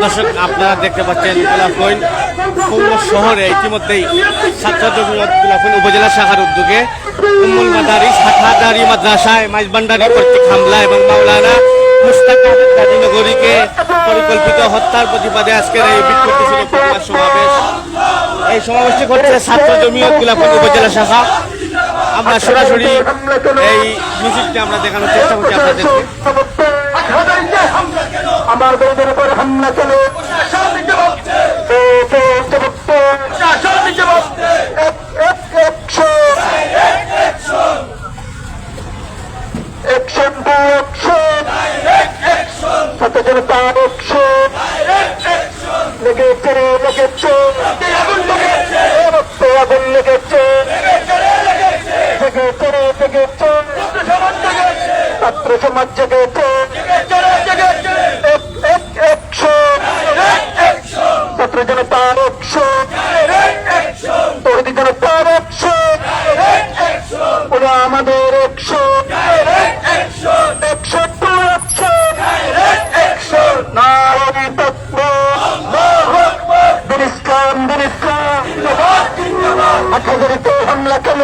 দর্শক আপনারা দেখতে পাচ্ছেন গোলাপগঞ্জ খুলনা শহরে ইতিমধ্যেই ছাত্র জমিয়ত গোলাপগঞ্জ উপজেলা শাখার উদ্যোগে উম্মুল মাদারিস হাটহাজারি মাদ্রাসায় মাইজভান্ডারি কর্তৃক হামলা এবং মাওলানা মুশতাক আহমেদ গাজীনগরীকে পরিকল্পিত হত্যার প্রতিবাদে আজকের এই বিক্ষোভটি ছিল প্রতিবাদ সমাবেশ। এই সমাবেশটি করছে ছাত্র জমিয়ত গোলাপগঞ্জ উপজেলা শাখা। আমরা সরাসরি এই মিছিলটি আমরা দেখানোর চেষ্টা করছি আপনাদেরকে। আমার বন্ধুর উপর হামলা চলে ছাত্র সমাজ জেগেছে ছাত্র জনতার তৌহিদি জনতার ওরা আমাদের 100 নারী তত্ত্ব দিনিস্কান হাটহাজারিতে হামলা কেন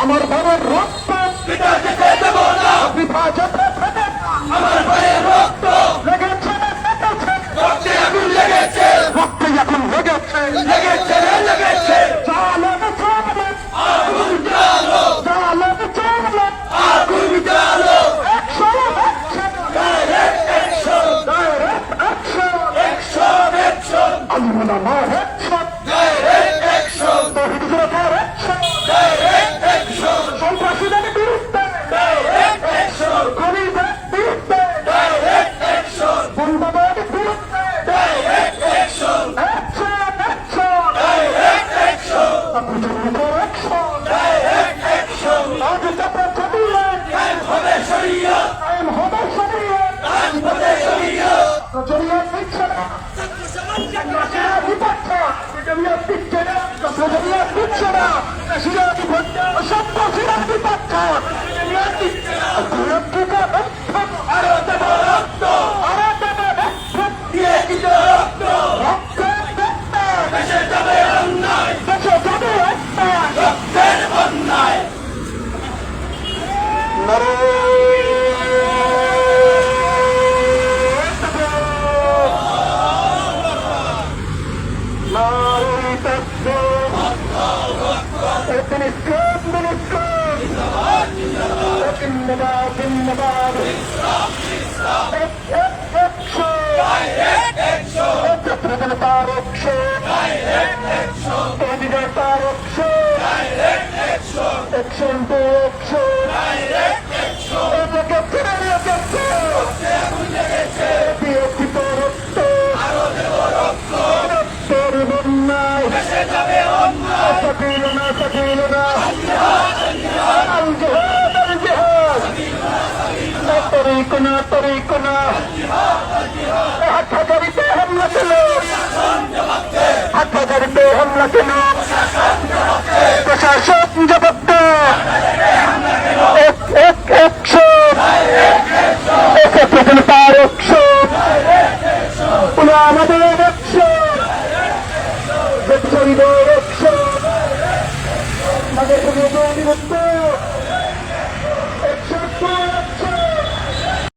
আমার বাবার রক্ত লেগেছে রক্তে এখন লেগেছে Action to action. এটাকে ফিরে রেখেছে। বিরোধিত রক্ত। রক্তের বন্যায়। সাকিলনা, সাকিলনা। আল জিহাদ, আল জিহাদ। না তরিকনা, তরিকনা। হাটহাজারিতে হামলা কেন? হাটহাজারিতে হামলা কেন? প্রশাসন জবাব দাও। একশো তার একশো আমাদের একশো শরীরের একশো আমাদের বিরুদ্ধে